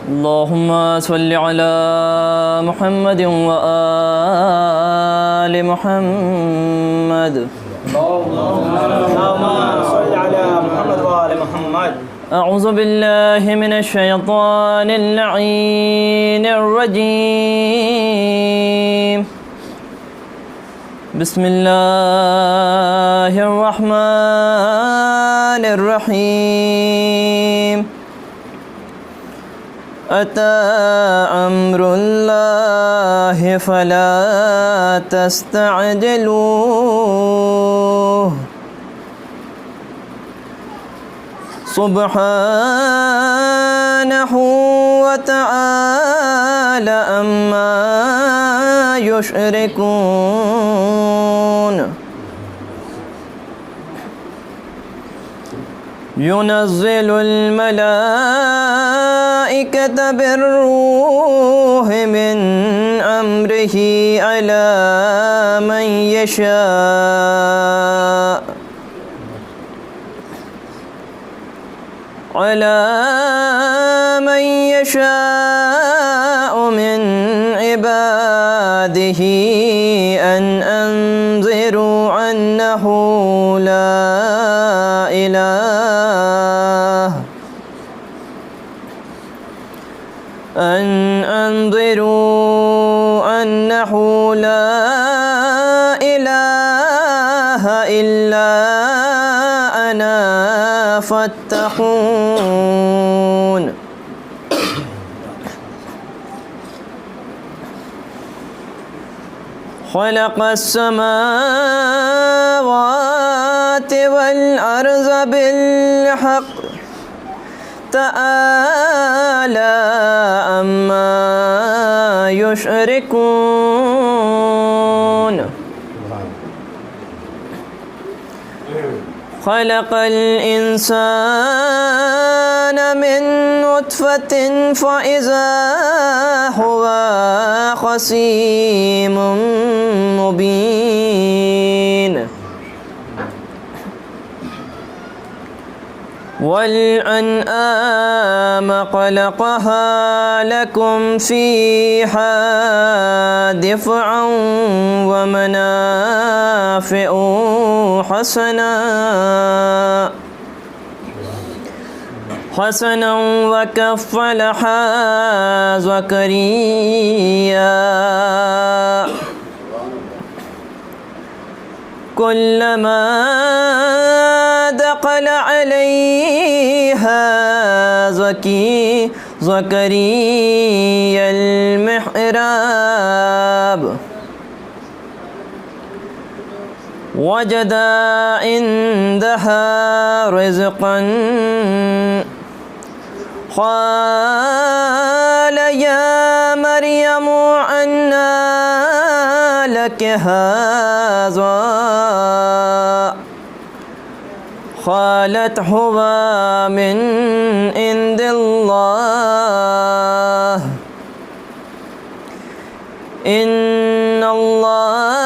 اللهم صل على محمد وآل محمد. أعوذ بالله من الشيطان اللعين الرجيم. بسم الله الرحمن الرحيم. أتى أمر الله فلا تستعجلوه. سبحانه وتعالى عما يشركون. ينزل الملائكة بالروح من أمره على من يشاء من عباده أن أنذروا أنه لا إله إلا أنا فاتقون. خلق السماوات والأرض بالحق تعالى عما يشركون. خلق الإنسان من نطفة فإذا هو خصيم مبين. والأنعام خلقها لكم فيها دفعا ومنافع حسنا وكفلها زكريا كلما دخل عليها زكريا المحراب وجد عندها رزقا قال يا مريم أنى لك هذا قالت هو من عند الله إن الله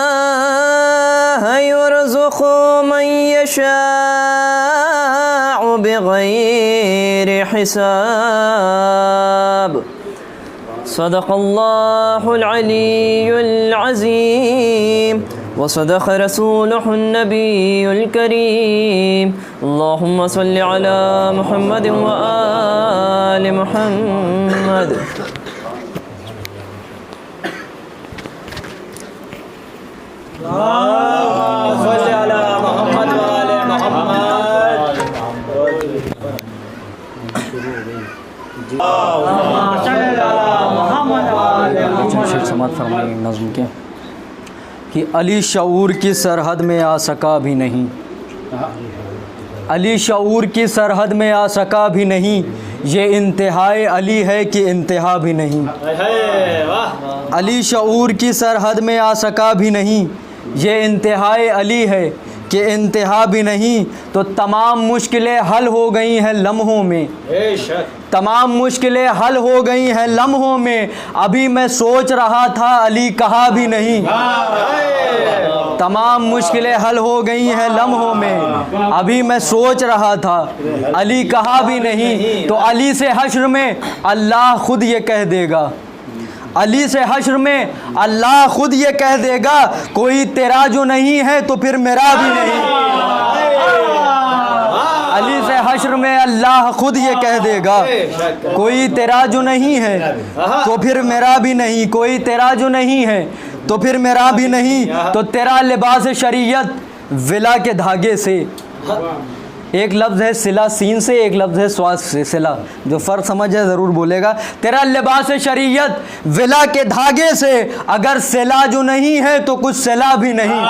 يرزق من يشاء بغير حساب. صدق الله العلي العظيم وصدق رسوله النبي الكريم. اللهم صل على محمد وآل محمد. سماعت فرمائیں نظم کے کہ علی شعور کی سرحد میں آ سکا بھی نہیں. علی شعور کی سرحد میں آ سکا بھی نہیں. یہ انتہائے علی ہے کہ انتہا بھی نہیں. علی شعور کی سرحد میں آ سکا بھی نہیں. یہ انتہائے علی ہے کہ انتہا بھی نہیں. تو تمام مشکلیں حل ہو گئی ہیں لمحوں میں. تمام مشکلیں حل ہو گئی ہیں لمحوں میں. ابھی میں سوچ رہا تھا علی کہا بھی نہیں. تمام مشکلیں حل ہو گئی ہیں لمحوں میں، ابھی میں سوچ رہا تھا علی کہا بھی نہیں، تو علی سے حشر میں اللہ خود یہ کہہ دے گا، علی سے حشر میں اللہ خود یہ کہہ دے گا کوئی تیرا جو نہیں ہے تو پھر میرا بھی نہیں۔ علی سے حشر میں اللہ خود یہ کہہ دے گا کوئی تیرا جو نہیں ہے تو پھر میرا بھی نہیں، کوئی تیرا جو نہیں ہے تو پھر میرا بھی نہیں، تو تیرا لباس شریعت ولا کے دھاگے سے، ایک لفظ ہے صلہ سین سے، ایک لفظ ہے سواس سے صلہ، جو فرق سمجھ ہے ضرور بولے گا۔ تیرا لباس شریعت ولا کے دھاگے سے، اگر صلہ جو نہیں ہے تو کچھ صلہ بھی نہیں۔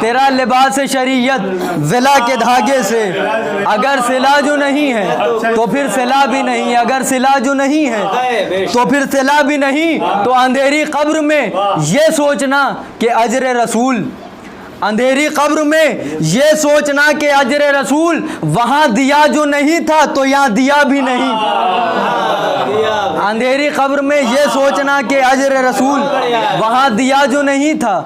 تیرا لباس شریعت ولا کے دھاگے سے، اگر صلہ جو نہیں ہے تو پھر صلہ بھی نہیں، اگر صلہ جو نہیں ہے تو پھر صلہ بھی نہیں۔ تو اندھیری قبر میں یہ سوچنا کہ اجر رسول، اندھیری قبر میں یہ سوچنا کہ اجر رسول، وہاں دیا جو نہیں تھا تو یہاں دیا بھی نہیں۔ اندھیری قبر میں یہ سوچنا کہ اجر رسول، وہاں دیا جو نہیں تھا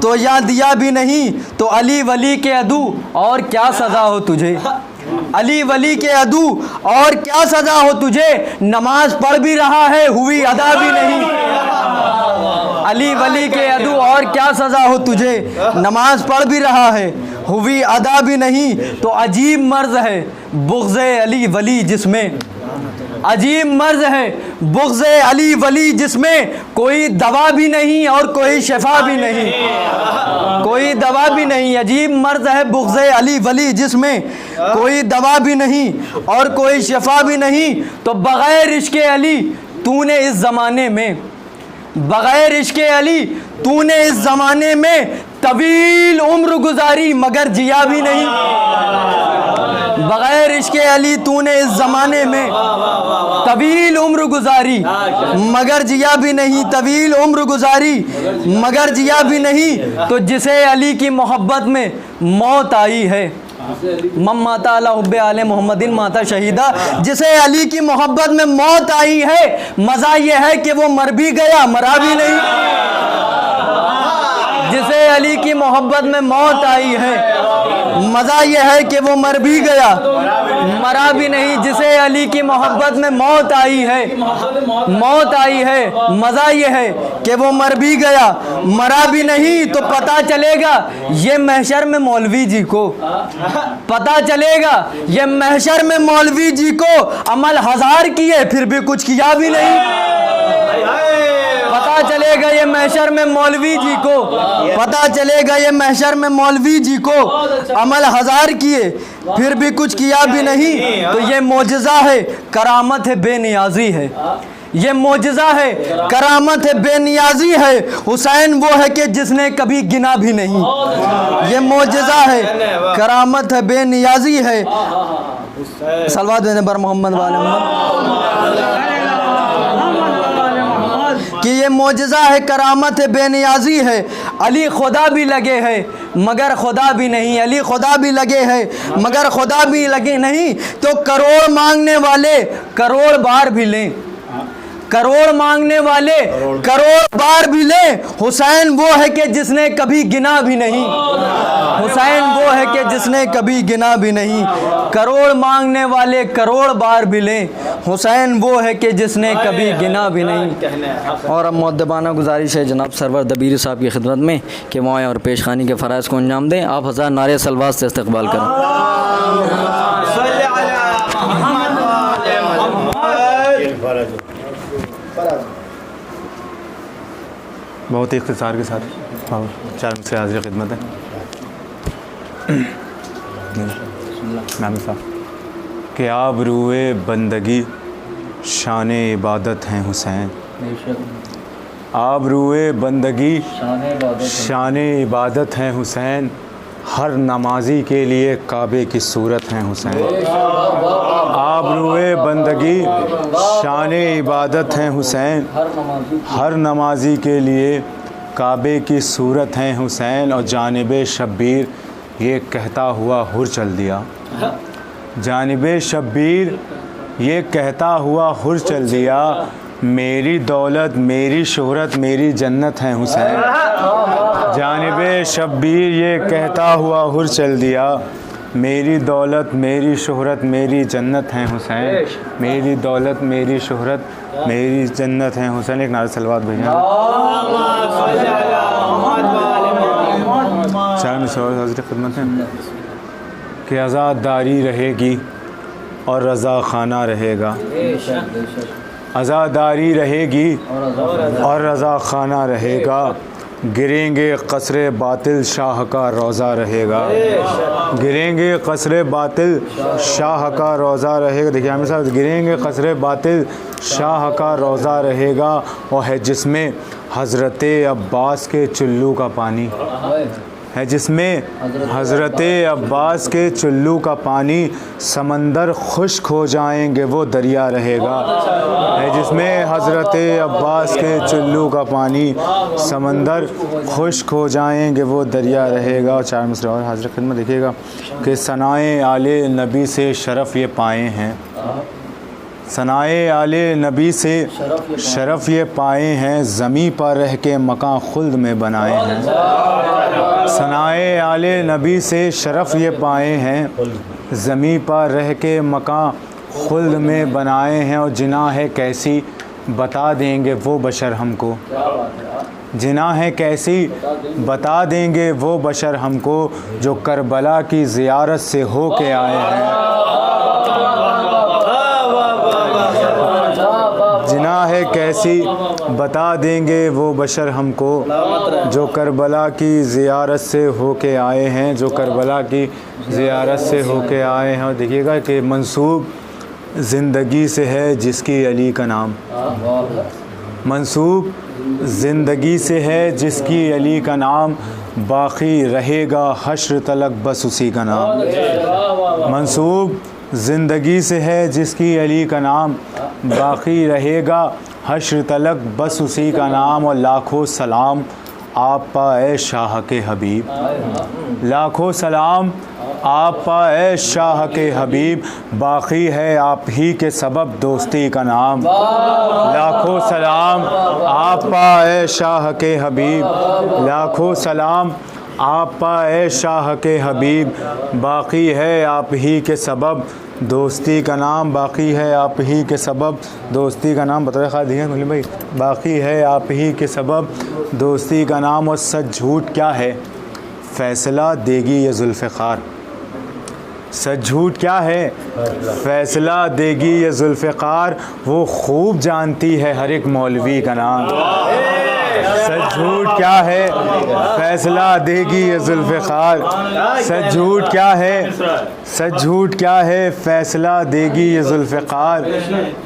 تو یہاں دیا بھی نہیں۔ تو علی ولی کے عدو اور کیا سزا ہو تجھے، علی ولی کے عدو اور کیا سزا ہو تجھے، نماز پڑھ بھی رہا ہے ہوئی ادا بھی نہیں۔ علی ولی کے عدو اور کیا سزا ہو تجھے، نماز پڑھ بھی رہا ہے ہوئی ادا بھی نہیں۔ تو عجیب مرض ہے بغض علی ولی جس میں، عجیب مرض ہے بغض علی ولی جس میں کوئی دوا بھی نہیں اور کوئی شفا بھی نہیں، کوئی دوا بھی نہیں۔ عجیب مرض ہے بغض علی ولی جس میں کوئی دوا بھی نہیں اور کوئی شفا بھی نہیں۔ تو بغیر عشق علی تو نے اس زمانے میں، بغیر عشق علی تو نے اس زمانے میں طویل عمر گزاری مگر جیا بھی نہیں۔ بغیر عشق علی تو نے اس زمانے میں طویل عمر گزاری مگر جیا بھی نہیں، طویل عمر گزاری مگر جیا بھی نہیں۔ تو جسے علی کی محبت میں موت آئی ہے، مم ماتا علی حب آل محمد ماتا شہیدہ، جسے علی کی محبت میں موت آئی ہے، مزہ یہ ہے کہ وہ مر بھی گیا مرا بھی نہیں۔ جسے علی کی محبت میں موت آئی ہے، مزہ یہ ہے کہ وہ مر بھی گیا مرا بھی نہیں۔ جسے علی کی محبت میں موت آئی ہے، موت آئی ہے، مزہ یہ ہے کہ وہ مر بھی گیا مرا بھی نہیں۔ تو پتہ چلے گا یہ محشر میں مولوی جی کو، پتہ چلے گا یہ محشر میں مولوی جی کو عمل ہزار کیے پھر بھی کچھ کیا بھی نہیں۔ پتہ چلے گا یہ محشر میں مولوی جی کو، پتہ چلے گا یہ محشر میں مولوی جی کو عمل ہزار کیے پھر بھی کچھ کیا بھی نہیں۔ تو یہ معجزہ ہے، کرامت ہے، بے نیازی ہے، یہ معجزہ ہے، کرامت ہے، بے نیازی ہے۔ حسین وہ ہے کہ جس نے کبھی گنا بھی نہیں، یہ معجزہ ہے، کرامت ہے، بے نیازی ہے۔ صلوات دینے پر محمد والے محمد کہ یہ معجزہ ہے، کرامت ہے، بے نیازی ہے۔ علی خدا بھی لگے ہے مگر خدا بھی نہیں، علی خدا بھی لگے ہے مگر خدا بھی لگے نہیں۔ تو کروڑ مانگنے والے کروڑ بار بھی لیں، کروڑ مانگنے والے کروڑ بار بھی لیں، حسین وہ ہے کہ جس نے کبھی گنا بھی نہیں، حسین وہ ہے کہ جس نے کبھی گنا بھی نہیں۔ کروڑ مانگنے والے کروڑ بار بھی لیں، حسین وہ ہے کہ جس نے کبھی گنا بھی نہیں۔ اور اب مؤدبانہ گزارش ہے جناب سرور دبیری صاحب کی خدمت میں کہ وہ آئیں اور پیش خانی کے فرائض کو انجام دیں۔ آپ ہزار نعرے صلوات سے استقبال کریں۔ بہت ہی اختصار کے ساتھ چار سے حاضر خدمت ہے میم صاحب کہ آبروئے بندگی شان عبادت ہیں حسین، آبروئے بندگی شان عبادت ہیں حسین، ہر نمازی کے لیے کعبے کی صورت ہیں حسین، آبروئے بندگی شان عبادت ہیں حسین، ہر نمازی کے لیے کعبے کی صورت ہیں حسین۔ اور جانب شبیر یہ کہتا ہوا ہر چل دیا، جانب شبیر یہ کہتا ہوا ہر چل دیا، میری دولت میری شہرت میری جنت ہے حسین. جانب شبیر یہ کہتا ہوا ہر چل دیا، میری دولت میری شہرت میری جنت ہے حسین. میری دولت میری شہرت میری جنت ہے حسین. ایک نعرہ صلوات بھیجیں. چار میں سوال حاضر خدمت ہے کہ آزاداری رہے گی اور رضا خانہ رہے گا. آزاداری رہے گی اور رضا خانہ رہے گا. گریں گے قصر باطل شاہ کا روزہ رہے گا. گریں گے قصر باطل شاہ کا روزہ رہے گا. دیکھیے ہمیں صاحب، گریں گے قصر باطل شاہ کا روزہ رہے گا. اور ہے جس میں حضرت عباس کے چلو کا پانی، ہے جس میں حضرت عباس کے چلو کا پانی. سمندر خشک ہو جائیں گے وہ دریا رہے گا. ہے جس میں حضرت عباس کے چلو کا پانی. سمندر خشک ہو جائیں گے وہ دریا رہے گا. اور چار مصرع اور حاضر خدمت دیکھیے گا کہ ثنائے آل نبی سے شرف یہ پائے ہیں. ثنائے آل نبی سے شرف یہ پائے ہیں. زمیں پر رہ کے مکان خلد میں بنائے ہیں. ثنائے آل نبی سے شرف یہ پائے ہیں. زمیں پر رہ کے مکان خلد میں بنائے ہیں. اور جناح ہے کیسی بتا دیں گے وہ بشر ہم کو. جناح ہے کیسی بتا دیں گے وہ بشر ہم کو، جو کربلا کی زیارت سے ہو کے آئے ہیں. جناح ہے کیسی بتا دیں گے وہ بشر ہم کو، جو کربلا کی زیارت سے ہو کے آئے ہیں. جو کربلا کی زیارت سے ہو کے آئے ہیں. اور دیکھیے گا کہ منسوب زندگی سے ہے جس کی علی کا نام. منسوب زندگی سے ہے جس کی علی کا نام. باقی رہے گا حشر تلک بس اسی کا نام. منسوب زندگی سے ہے جس کی علی کا نام. باقی رہے گا حشر تلک بس اسی کا نام. اور لاکھوں سلام آپ پا اے شاہ کے حبیب. لاکھوں سلام آپ پا اے شاہ کے حبیب. باقی ہے آپ ہی کے سبب دوستی کا نام. لاکھوں سلام آپ پا اے شاہ کے حبیب. لاکھوں سلام آپ پا اے شاہ کے حبیب. باقی ہے آپ ہی کے سبب دوستی کا نام. باقی ہے آپ ہی کے سبب دوستی کا نام. بطور خواہ دیکھیں مولوی بھائی، باقی ہے آپ ہی کے سبب دوستی کا نام. اور سچ جھوٹ کیا ہے فیصلہ دے گی یہ ذوالفقار. سچ جھوٹ کیا ہے فیصلہ دے گی یہ ذوالفقار. وہ خوب جانتی ہے ہر ایک مولوی کا نام. سچ جھوٹ کیا ہے فیصلہ دے گی یہ ذوالفقار. سچ جھوٹ کیا ہے سچ جھوٹ کیا ہے فیصلہ دے گی یہ ذوالفقار.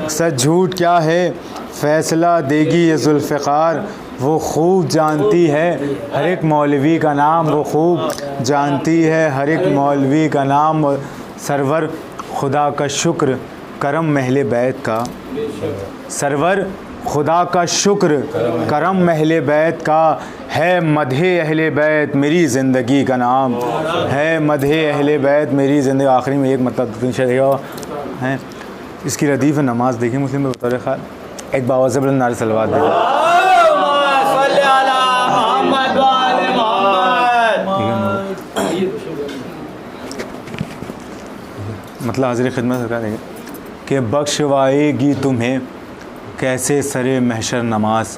سچ جھوٹ کیا ہے فیصلہ دے گی یہ ذوالفقار. وہ خوب جانتی ہے ہر ایک مولوی کا نام. وہ خوب جانتی ہے ہر ایک مولوی کا نام. سرور خدا کا شکر کرم اہل بیت کا. سرور خدا کا شکر کرم اہل بیت کا. ہے مدح اہل بیت میری زندگی کا نام. ہے مدح اہل بیت میری زندگی. آخری میں ایک مطلب ہے اس کی ردیف نماز دیکھیں مسلم میں بطور خیال. ایک باوازہ بلند نعرہ صلوات دیکھیں. مطلب حاضر خدمت سرکار ہے کہ بخشوائے گی تمہیں کیسے سرے محشر نماز.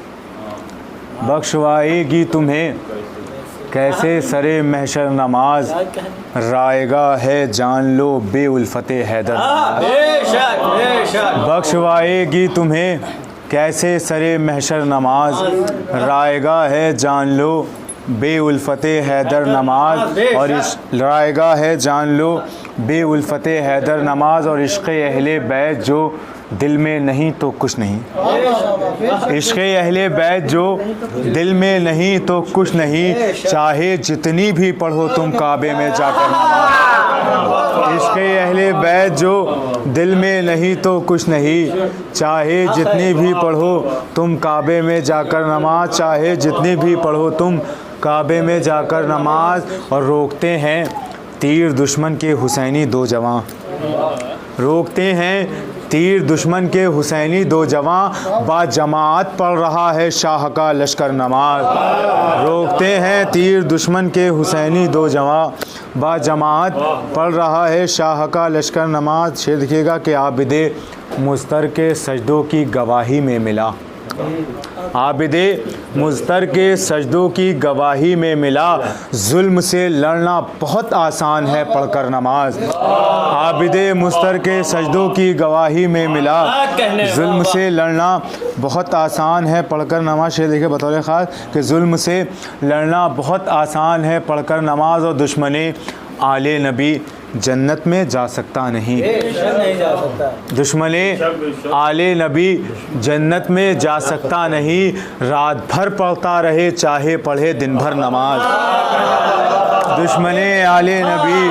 بخشوائے گی تمہیں کیسے سرے محشر نماز. رائے گاہ ہے جان لو بے الفت حیدر. بخشوائے گی تمہیں کیسے سرے محشر نماز. رائے گاہ ہے جان لو بے الفت حیدر نماز. اور رائے گاہ ہے جان لو بے الفت حیدر نماز. اور عشق اہل بیت جو دل میں نہیں تو کچھ نہیں. عشق اہل بیت جو دل میں نہیں تو کچھ نہیں. چاہے جتنی بھی پڑھو تم کعبے میں جا کر نماز. عشق اہل بیت جو دل میں نہیں تو کچھ نہیں. چاہے جتنی بھی پڑھو تم کعبے میں جا کر نماز. چاہے جتنی بھی پڑھو تم کعبے میں جا کر نماز. اور روکتے ہیں تیر دشمن کے حسینی دو جواں. روکتے ہیں تیر دشمن کے حسینی دو جواں با جماعت پڑھ رہا ہے شاہ کا لشکر نماز. روکتے ہیں تیر دشمن کے حسینی دو جواں با جماعت پڑھ رہا ہے شاہ کا لشکر نماز. شعر دیکھیے گا کہ عابد مضطر کے سجدوں کی گواہی میں ملا. عابد مضطر کے سجدوں کی گواہی میں ملا. ظلم سے لڑنا بہت آسان ہے پڑھ کر نماز. عابد مضطر کے سجدوں کی گواہی میں ملا. ظلم سے لڑنا بہت آسان ہے پڑھ کر نماز. شعر دیکھیں بطور خاص کہ ظلم سے لڑنا بہت آسان ہے پڑھ کر نماز. اور دشمن آل نبی جنت میں جا سکتا نہیں. دشمن آل نبی جنت میں جا سکتا نہیں. رات بھر پڑھتا رہے چاہے پڑھے دن بھر نماز. دشمن آل نبی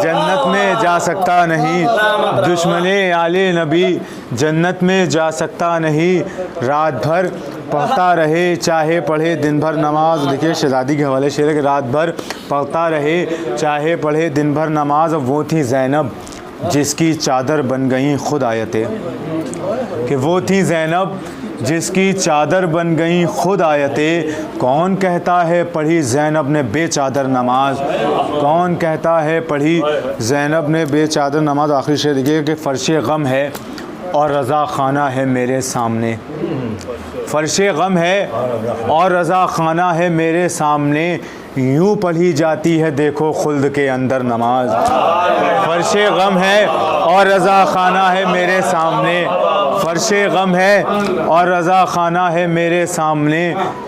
جنت میں جا سکتا نہیں. دشمن آل نبی جنت میں جا سکتا نہیں. رات بھر پڑھتا رہے چاہے پڑھے دن بھر نماز. دیکھیے شہزادی کے حوالے شعر ہے کہ رات بھر پڑھتا رہے چاہے پڑھے دن بھر نماز. وہ تھی زینب جس کی چادر بن گئیں خود آیتیں. کہ وہ تھی زینب جس کی چادر بن گئیں خود آیتیں. کون کہتا ہے پڑھی زینب نے بے چادر نماز. کون کہتا ہے پڑھی زینب نے بے چادر نماز. آخری شعر دیکھیے کہ فرش غم ہے اور رضا خانہ ہے میرے سامنے. فرش غم ہے اور رضا خانہ ہے میرے سامنے. یوں پڑھی جاتی ہے دیکھو خلد کے اندر نماز. فرش غم ہے اور رضا خانہ ہے میرے سامنے. فرش غم ہے اور رضا خانہ ہے میرے سامنے.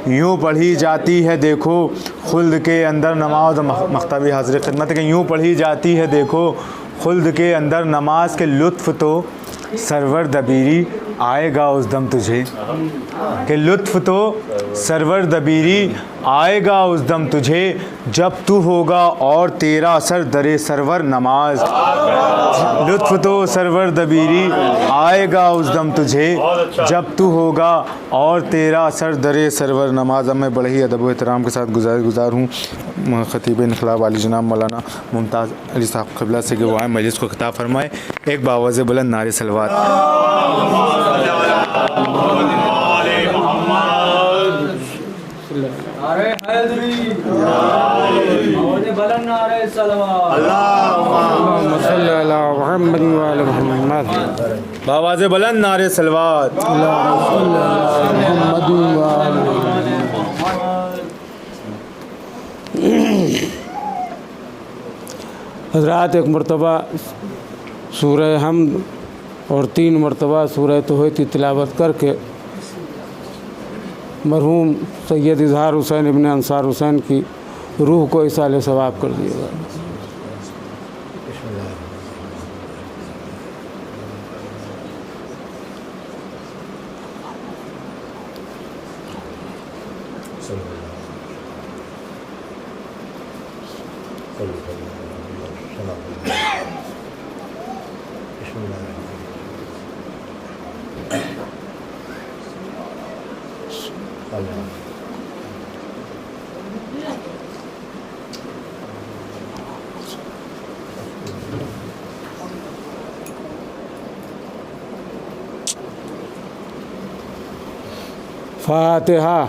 یوں پڑھی جاتی ہے دیکھو خلد کے اندر نماز. مختبی حاضر خدمت ہے کہ یوں پڑھی جاتی ہے دیکھو خلد کے اندر نماز. کے لطف تو سرور دبیری آئے گا اس دم تجھے. کہ لطف تو سرور دبیری آئے گا اس دم تجھے جب تو ہوگا اور تیرا سر درے سرور نماز. لطف تو سرور دبیری آئے گا اس دم تجھے جب تو ہوگا اور تیرا سر درے سرور نماز. اب میں بڑے ہی ادب و احترام کے ساتھ گزار ہوں خطیب انقلاب عالی جناب مولانا ممتاز علی صاحب قبلہ سے کہ وہ آئے مجلس کو خطاب فرمائے. ایک باوز بلند نعرے صلوات. باواز بلند نعرے صلوات. حضرات ایک مرتبہ سورہ حمد اور 3 مرتبہ سورہ توحید کی تلاوت کر کے مرحوم سید اظہار حسین ابن انصار حسین کی روح کو ایصال ثواب کر دیے گا. فاتحہ.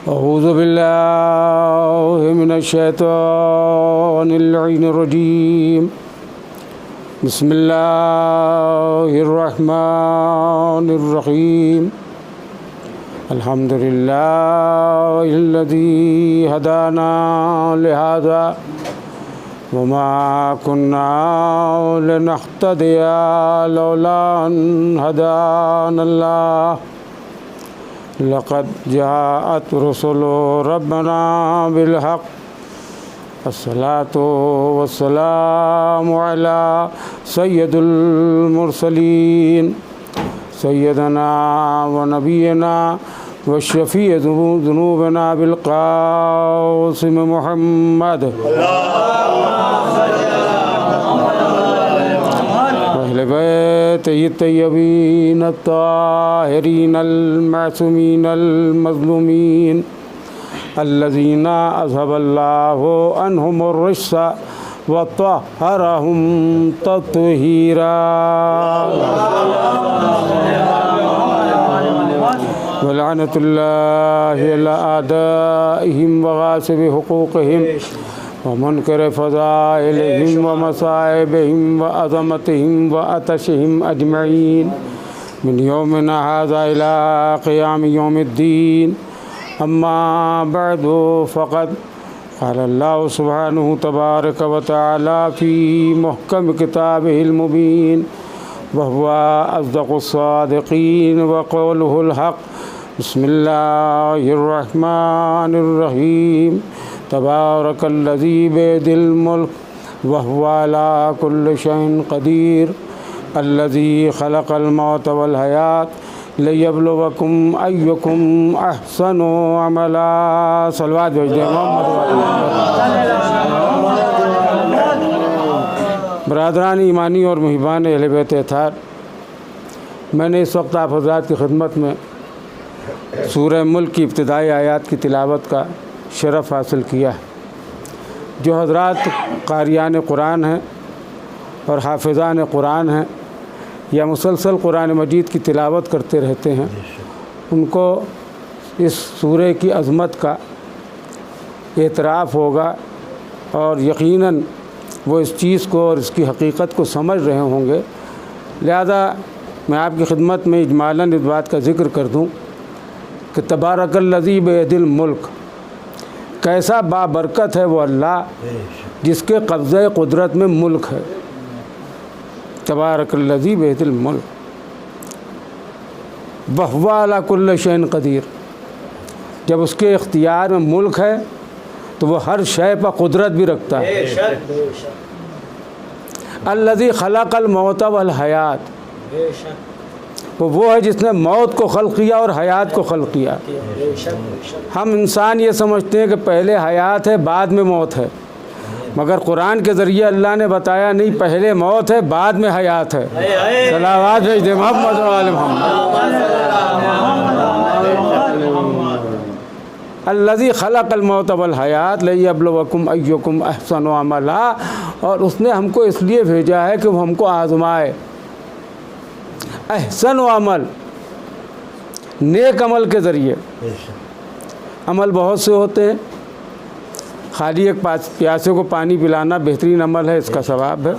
اعوذ باللہ من الشیطان اللعین الرجیم. بسم اللہ الرحمن الرحیم. الحمد للہ الذی ہدانا لہذا وما كنا لنهتدي لولا أن هدانا الله. لقد جاءت رسل ربنا بالحق. الصلاة والسلام على سيد المرسلين سيدنا ونبينا والشفيع ذنوبنا بالقاسم محمد وأهل بيته الطيبين الطاهرين المعصومين المظلومين الذين أذهب الله عنهم الرجس وطهرهم تطهيرا ولعنة الله على أعدائهم وغاصب حقوقهم ومنكر فضائلهم ومصائبهم وعظمتهم وعطشهم أجمعين من يومنا هذا إلى قيام يوم الدين. أما بعد فقد قال الله سبحانه تبارك وتعالى في محكم كتابه المبين وهو أصدق الصادقين وقوله الحق. بسم الله الرحمن الرحيم. تبارك الذي بيده الملك وهو على كل شيء قدير الذي خلق الموت والحياة ليبلوكم أيكم أحسن عملا. صلوات برادران ایمانی اور محبان اہل بیت اطہار، میں نے اس وقت آپ حضرات کی خدمت میں سورہ ملک کی ابتدائی آیات کی تلاوت کا شرف حاصل کیا ہے. جو حضرات قاریان قرآن ہیں اور حافظان قرآن ہیں یا مسلسل قرآن مجید کی تلاوت کرتے رہتے ہیں، ان کو اس سورہ کی عظمت کا اعتراف ہوگا اور یقیناً وہ اس چیز کو اور اس کی حقیقت کو سمجھ رہے ہوں گے. لہذا میں آپ کی خدمت میں اجمالاً اس بات کا ذکر کر دوں کہ تبارک الذی بیدہ الملک، کیسا بابرکت ہے وہ اللہ جس کے قبضہ قدرت میں ملک ہے. تبارک الذی بیدہ الملک وہو علی کل شیء قدیر. جب اس کے اختیار میں ملک ہے تو وہ ہر شے پر قدرت بھی رکھتا ہے. الذی خلق الموت والحیات، وہ ہے جس نے موت کو خلق کیا اور حیات کو خلق کیا. ہم انسان یہ سمجھتے ہیں کہ پہلے حیات ہے بعد میں موت ہے، مگر قرآن کے ذریعے اللہ نے بتایا نہیں، پہلے موت ہے بعد میں حیات ہے. صلوات بھیج دے محمد و آل محمد. الذی خلق الموت والحیات لیبلوکم ایکم احسن عملا. اور اس نے ہم کو اس لیے بھیجا ہے کہ وہ ہم کو آزمائے. احسن عمل، نیک عمل کے ذریعے. عمل بہت سے ہوتے ہیں، خالی ایک پیاسے کو پانی پلانا بہترین عمل ہے، اس کا ثواب ہے.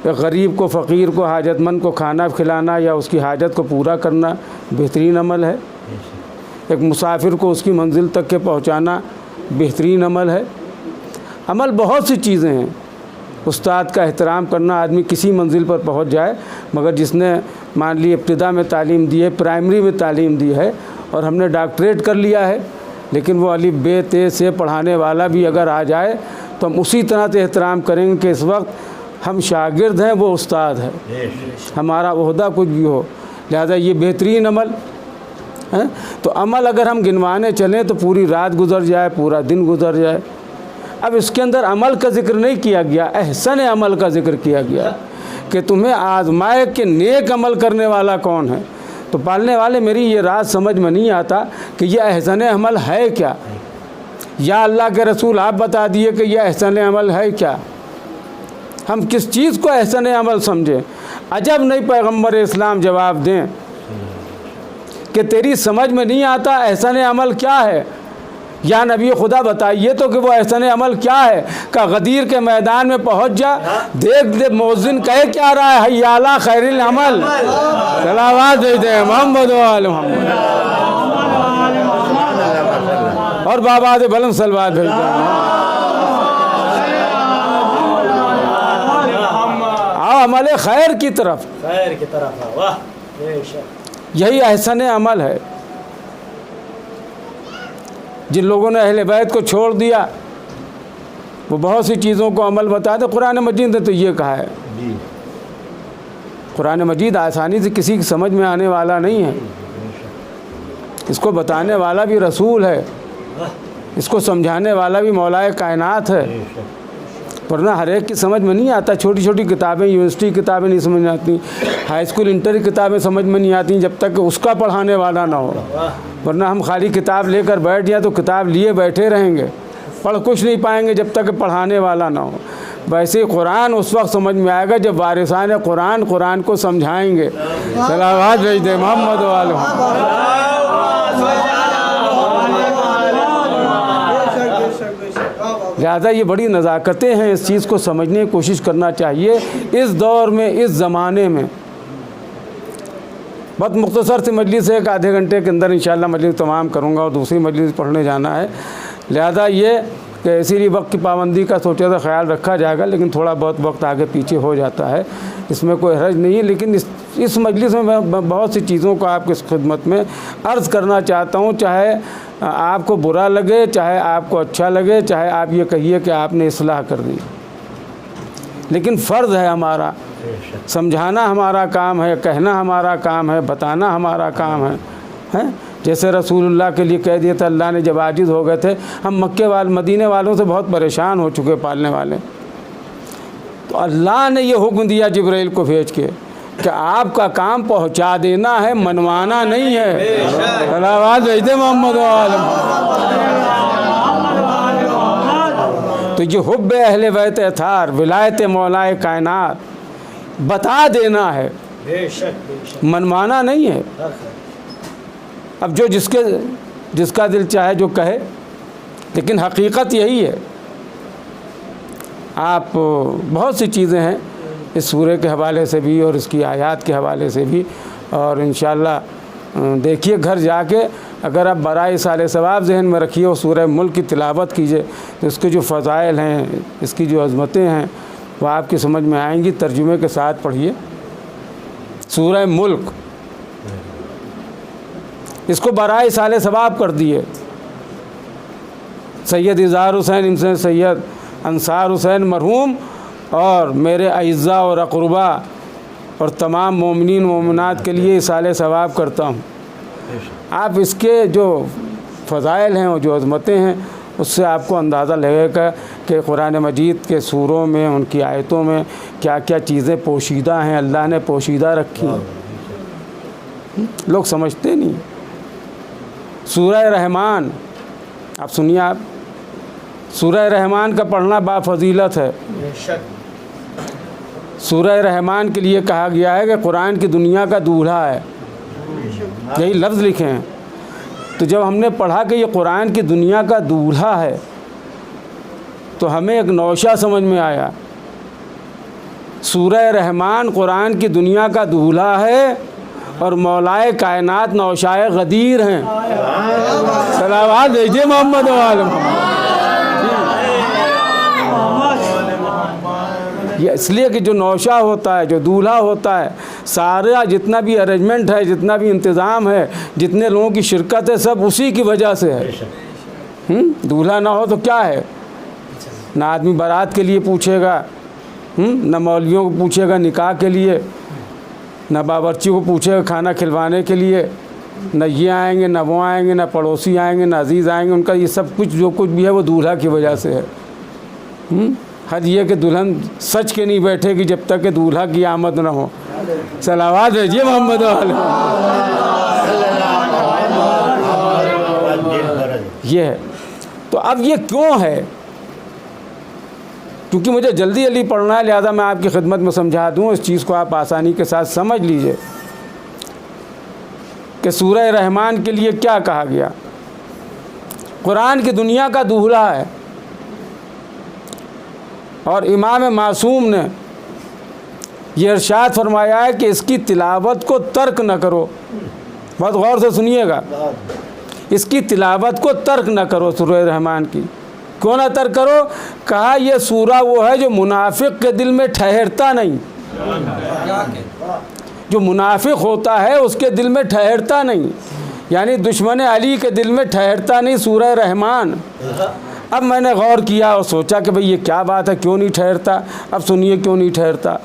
ایک غریب کو، فقیر کو، حاجت مند کو کھانا کھلانا یا اس کی حاجت کو پورا کرنا بہترین عمل ہے. ایک مسافر کو اس کی منزل تک کے پہنچانا بہترین عمل ہے. عمل بہت سی چیزیں ہیں. استاد کا احترام کرنا، آدمی کسی منزل پر پہنچ جائے، مگر جس نے مان لی ابتدا میں تعلیم دی ہے، پرائمری میں تعلیم دی ہے اور ہم نے ڈاکٹریٹ کر لیا ہے، لیکن وہ الف ب ت سے پڑھانے والا بھی اگر آ جائے تو ہم اسی طرح سے احترام کریں گے کہ اس وقت ہم شاگرد ہیں، وہ استاد ہے، ہمارا عہدہ کچھ بھی ہو. لہذا یہ بہترین عمل ہے. تو عمل اگر ہم گنوانے چلیں تو پوری رات گزر جائے، پورا دن گزر جائے. اب اس کے اندر عمل کا ذکر نہیں کیا گیا، احسن عمل کا ذکر کیا گیا کہ تمہیں آزمائے کہ نیک عمل کرنے والا کون ہے. تو پالنے والے میری یہ راز سمجھ میں نہیں آتا کہ یہ احسن عمل ہے کیا. یا اللہ کے رسول آپ بتا دیے کہ یہ احسن عمل ہے کیا. ہم کس چیز کو احسن عمل سمجھیں. عجب نہیں پیغمبر اسلام جواب دیں کہ تیری سمجھ میں نہیں آتا احسن عمل کیا ہے. یا نبی خدا بتائیے تو کہ وہ احسن عمل کیا ہے. کہ غدیر کے میدان میں پہنچ جا، دیکھ دے مؤذن کہہ کیا رہا ہے، حی علی خیر العمل. صلوات دے محمد و آل محمد. اور بابا دے بلند صلوات بھیج دیں. آؤ عمل خیر کی طرف. یہی احسن عمل ہے. جن لوگوں نے اہل بیت کو چھوڑ دیا وہ بہت سی چیزوں کو عمل بتاتے. قرآن مجید نے تو یہ کہا ہے. قرآن مجید آسانی سے کسی کی سمجھ میں آنے والا نہیں ہے. اس کو بتانے والا بھی رسول ہے، اس کو سمجھانے والا بھی مولا کائنات ہے، ورنہ ہر ایک کی سمجھ میں نہیں آتا۔ چھوٹی چھوٹی کتابیں، یونیورسٹی کتابیں نہیں سمجھ میں آتی، ہائی اسکول انٹر کی کتابیں سمجھ میں نہیں آتی جب تک کہ اس کا پڑھانے والا نہ ہو، ورنہ ہم خالی کتاب لے کر بیٹھ جائیں تو کتاب لیے بیٹھے رہیں گے، پڑھ کچھ نہیں پائیں گے جب تک کہ پڑھانے والا نہ ہو۔ ویسے قرآن اس وقت سمجھ میں آئے گا جب وارثان قرآن قرآن کو سمجھائیں گے۔ صلوات بھیج دیں محمد والے۔ لہٰذا یہ بڑی نزاکتیں ہیں، اس چیز کو سمجھنے کی کوشش کرنا چاہیے۔ اس دور میں، اس زمانے میں بہت مختصر سی مجلس ہے، ایک آدھے گھنٹے کے اندر انشاءاللہ مجلس تمام کروں گا اور دوسری مجلس پڑھنے جانا ہے۔ لہذا یہ کہ اسی لیے وقت کی پابندی کا سوچا تھا خیال رکھا جائے گا، لیکن تھوڑا بہت وقت آگے پیچھے ہو جاتا ہے، اس میں کوئی حرج نہیں ہے۔ لیکن اس مجلس میں میں بہت سی چیزوں کو آپ کی خدمت میں عرض کرنا چاہتا ہوں، چاہے آپ کو برا لگے، چاہے آپ کو اچھا لگے، چاہے آپ یہ کہیے کہ آپ نے اصلاح کر دی، لیکن فرض ہے ہمارا، سمجھانا ہمارا کام ہے، کہنا ہمارا کام ہے، بتانا ہمارا کام ہے۔ جیسے رسول اللہ کے لیے کہہ دیا تھا، اللہ نے جب عاجز ہو گئے تھے، ہم مکے والے مدینے والوں سے بہت پریشان ہو چکے پالنے والے، تو اللہ نے یہ حکم دیا جبرائیل کو بھیج کے کہ آپ کا کام پہنچا دینا ہے، منوانا نہیں ہے۔ صلوات بھیج دیں محمد وعلم۔ تو یہ حب اہل بیت اطہار، ولایت مولا کائنات بتا دینا ہے، منوانا نہیں ہے۔ اب جو جس کا دل چاہے جو کہے، لیکن حقیقت یہی ہے۔ آپ بہت سی چیزیں ہیں اس سورہ کے حوالے سے بھی اور اس کی آیات کے حوالے سے بھی، اور انشاءاللہ دیکھیے گھر جا کے، اگر آپ برائے سال ثواب ذہن میں رکھیے اور سورہ ملک کی تلاوت کیجئے تو اس کے جو فضائل ہیں، اس کی جو عظمتیں ہیں، وہ آپ کی سمجھ میں آئیں گی۔ ترجمے کے ساتھ پڑھیے سورہ ملک، اس کو برائے سال ثواب کر دیے۔ سید اظہار حسین ابن سید انصار حسین مرحوم اور میرے اعزاء اور اقربا اور تمام مومنین مومنات کے لیے اصالِ ثواب کرتا ہوں۔ آپ اس کے جو فضائل ہیں اور جو عظمتیں ہیں، اس سے آپ کو اندازہ لگے گا کہ قرآن مجید کے سوروں میں، ان کی آیتوں میں کیا کیا چیزیں پوشیدہ ہیں، اللہ نے پوشیدہ رکھی ہیں، لوگ سمجھتے نہیں۔ سورہ رحمان، آپ سنیے، آپ سورہ رحمان کا پڑھنا بافضیلت ہے۔ سورہ رحمان کے لیے کہا گیا ہے کہ قرآن کی دنیا کا دولہا ہے، یہی لفظ لکھے ہیں۔ تو جب ہم نے پڑھا کہ یہ قرآن کی دنیا کا دولہا ہے تو ہمیں ایک نوشہ سمجھ میں آیا۔ سورہ رحمان قرآن کی دنیا کا دولہا ہے اور مولائے کائنات نوشائے غدیر ہیں۔ صلوات بھیجیے محمد وعلم۔ یہ اس لیے کہ جو نوشہ ہوتا ہے، جو دولہا ہوتا ہے، سارا جتنا بھی ارینجمنٹ ہے، جتنا بھی انتظام ہے، جتنے لوگوں کی شرکت ہے، سب اسی کی وجہ سے ہے۔ دولہا نہ ہو تو کیا ہے؟ نہ آدمی بارات کے لیے پوچھے گا، نہ مولویوں کو پوچھے گا نکاح کے لیے، نہ باورچی کو پوچھے گا کھانا کھلوانے کے لیے، نہ یہ آئیں گے، نہ وہ آئیں گے، نہ پڑوسی آئیں گے، نہ عزیز آئیں گے۔ ان کا یہ سب کچھ جو کچھ بھی ہے وہ دولہا کی وجہ سے ہے۔ حد یہ کہ دلہن سچ کے نہیں بیٹھے گی جب تک کہ دولہا کی آمد نہ ہو۔ صلوات بھیجیے محمد والے۔ یہ ہے۔ تو اب یہ کیوں ہے؟ کیونکہ مجھے جلدی جلدی پڑھنا ہے، لہذا میں آپ کی خدمت میں سمجھا دوں، اس چیز کو آپ آسانی کے ساتھ سمجھ لیجئے کہ سورہ رحمان کے لیے کیا کہا گیا۔ قرآن کی دنیا کا دولہا ہے، اور امام معصوم نے یہ ارشاد فرمایا ہے کہ اس کی تلاوت کو ترک نہ کرو۔ بہت غور سے سنیے گا، اس کی تلاوت کو ترک نہ کرو۔ سورہ رحمان کی کیوں نہ ترک کرو؟ کہا یہ سورہ وہ ہے جو منافق کے دل میں ٹھہرتا نہیں، جو منافق ہوتا ہے اس کے دل میں ٹھہرتا نہیں، یعنی دشمن علی کے دل میں ٹھہرتا نہیں سورہ رحمان۔ اب میں نے غور کیا اور سوچا کہ بھئی یہ کیا بات ہے، کیوں نہیں ٹھہرتا؟ اب سنیے کیوں نہیں ٹھہرتا۔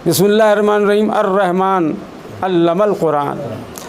بسم اللہ الرحمن الرحیم۔ الرحمن علم القرآن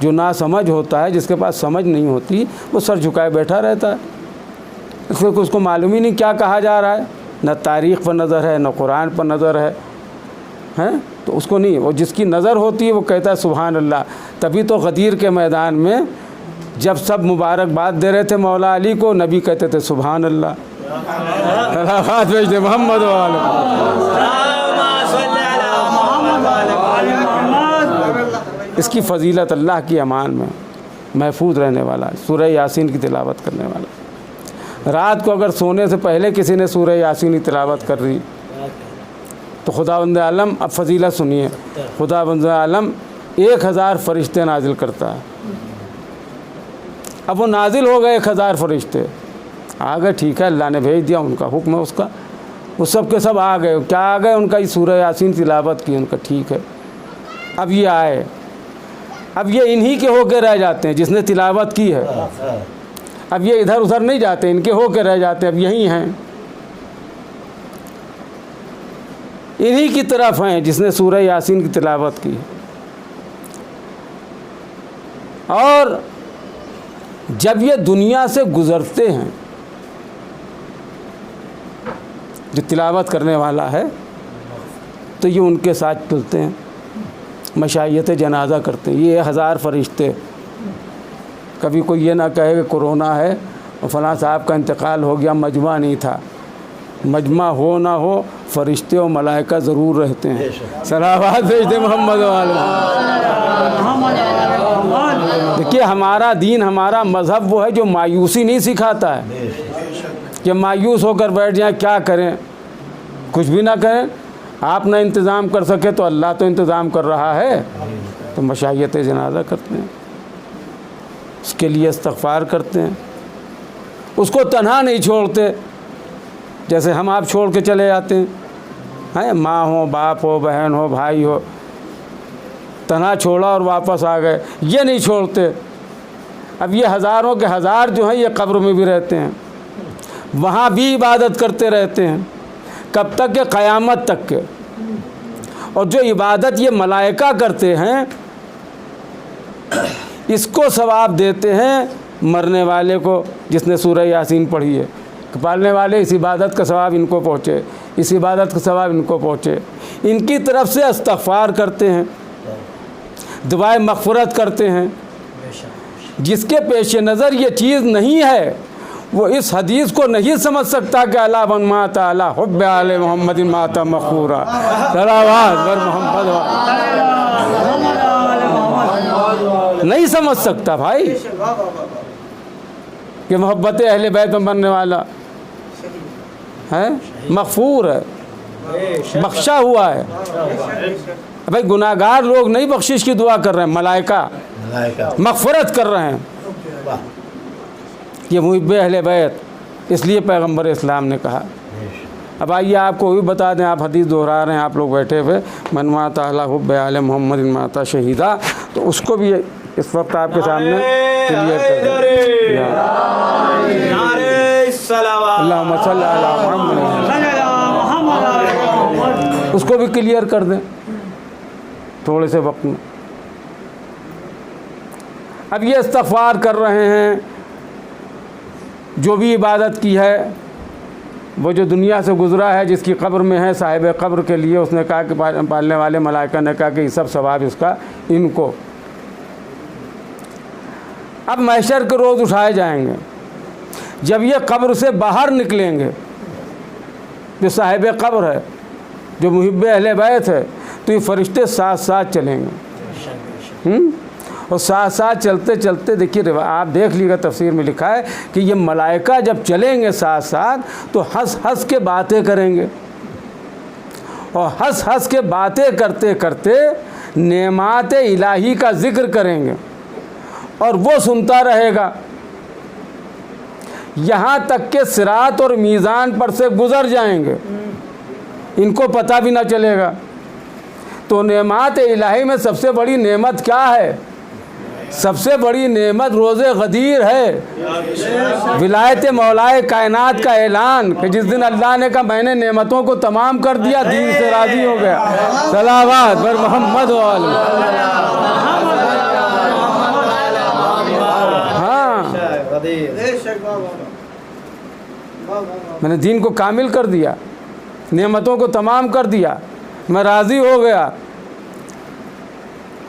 جو ناسمجھ ہوتا ہے، جس کے پاس سمجھ نہیں ہوتی، وہ سر جھکائے بیٹھا رہتا ہے، اس کو معلوم ہی نہیں کیا کہا جا رہا ہے، نہ تاریخ پر نظر ہے، نہ قرآن پر نظر ہے، تو اس کو نہیں، وہ جس کی نظر ہوتی ہے وہ کہتا ہے سبحان اللہ۔ تبھی تو غدیر کے میدان میں جب سب مبارکباد دے رہے تھے مولا علی کو، نبی کہتے تھے سبحان اللہ، محمد اس کی فضیلت اللہ کی امان میں محفوظ رہنے والا، سورہ یاسین کی تلاوت کرنے والا۔ رات کو اگر سونے سے پہلے کسی نے سورہ یاسین کی تلاوت کر رہی تو خداوند عالم، اب فضیلت سنیے، خداوند عالم 1000 فرشتے نازل کرتا ہے۔ اب وہ نازل ہو گئے 1000 فرشتے، آ گئے، ٹھیک ہے، اللہ نے بھیج دیا، ان کا حکم ہے اس کا، وہ سب کے سب آ گئے، کیا آ گئے؟ ان کا یہ سورہ یاسین تلاوت کی، ان کا ٹھیک ہے۔ اب یہ آئے، اب یہ انہی کے ہو کے رہ جاتے ہیں جس نے تلاوت کی ہے، اب یہ ادھر ادھر نہیں جاتے، ان کے ہو کے رہ جاتے ہیں، اب یہی ہیں، انہی کی طرف ہیں جس نے سورہ یاسین کی تلاوت کی۔ اور جب یہ دنیا سے گزرتے ہیں، جو تلاوت کرنے والا ہے، تو یہ ان کے ساتھ چلتے ہیں، مشائیت جنازہ کرتے ہیں۔ یہ 1000 فرشتے، کبھی کوئی یہ نہ کہے کہ کورونا ہے اور فلاں صاحب کا انتقال ہو گیا، مجمع نہیں تھا، مجمع ہو نہ ہو فرشتے اور ملائکہ ضرور رہتے ہیں۔ صلوات بھیجتے محمد دیکھیے، ہمارا دین، ہمارا مذہب وہ ہے جو مایوسی نہیں سکھاتا ہے کہ مایوس ہو کر بیٹھ جائیں، کیا کریں، کچھ بھی نہ کریں۔ آپ نہ انتظام کر سکے تو اللہ تو انتظام کر رہا ہے، تو مشائیت جنازہ کرتے ہیں، اس کے لیے استغفار کرتے ہیں، اس کو تنہا نہیں چھوڑتے جیسے ہم آپ چھوڑ کے چلے جاتے ہیں، ماں ہو، باپ ہو، بہن ہو، بھائی ہو، تنہا چھوڑا اور واپس آ گئے، یہ نہیں چھوڑتے۔ اب یہ ہزاروں کے ہزار جو ہیں یہ قبر میں بھی رہتے ہیں، وہاں بھی عبادت کرتے رہتے ہیں، کب تک کہ قیامت تک کے۔ اور جو عبادت یہ ملائکہ کرتے ہیں، اس کو ثواب دیتے ہیں مرنے والے کو، جس نے سورہ یاسین پڑھی ہے، پالنے والے اس عبادت کا ثواب ان کو پہنچے، اس عبادت کا ثواب ان کو پہنچے۔ ان کی طرف سے استغفار کرتے ہیں، دعائے مغفرت کرتے ہیں۔ جس کے پیش نظر یہ چیز نہیں ہے، وہ اس حدیث کو نہیں سمجھ سکتا کہ اللہ من مات علی حب آل محمد مات مغفورا، صلوات بر محمد، نہیں سمجھ سکتا بھائی کہ محبت اہل بیت میں بننے والا ہے، مغفور ہے، بخشا ہوا ہے۔ بھائی گناہگار لوگ نہیں بخشش کی دعا کر رہے ہیں، ملائکہ مغفرت کر رہے ہیں، یہ محب اہل بیت، اس لیے پیغمبر اسلام نے کہا۔ اب آئیے آپ کو بھی بتا دیں، آپ حدیث دہرا رہے ہیں، آپ لوگ بیٹھے ہوئے، من مات علی حب آل محمد مات شہیدا، تو اس کو بھی اس وقت آپ کے سامنے کلیئر کر دیں۔ اللہم صلی علی محمد، اس کو بھی کلیئر کر دیں تھوڑے سے وقت میں۔ اب یہ استغفار کر رہے ہیں، جو بھی عبادت کی ہے، وہ جو دنیا سے گزرا ہے، جس کی قبر میں ہے، صاحب قبر کے لیے اس نے کہا کہ پالنے والے ملائکہ نے کہا کہ یہ سب ثواب اس کا ان کو۔ اب محشر کے روز اٹھائے جائیں گے، جب یہ قبر سے باہر نکلیں گے، جو صاحب قبر ہے، جو محب اہل بیت ہے، تو یہ فرشتے ساتھ ساتھ چلیں گے، اور ساتھ ساتھ چلتے چلتے، دیکھیے آپ دیکھ لیجیے گا تفسیر میں لکھا ہے کہ یہ ملائکہ جب چلیں گے ساتھ ساتھ تو ہنس ہنس کے باتیں کریں گے، اور ہنس ہنس کے باتیں کرتے کرتے نعمات الہی کا ذکر کریں گے، اور وہ سنتا رہے گا یہاں تک کہ صراط اور میزان پر سے گزر جائیں گے، ان کو پتہ بھی نہ چلے گا۔ تو نعمات الہی میں سب سے بڑی نعمت کیا ہے؟ سب سے بڑی نعمت روز غدیر ہے، ولایت مولائے کائنات کا اعلان، کہ جس دن اللہ نے کہا میں نے نعمتوں کو تمام کر دیا، دین سے راضی ہو گیا۔ صلوات بر محمد و آل میں نے دین کو کامل کر دیا، نعمتوں کو تمام کر دیا، میں راضی ہو گیا۔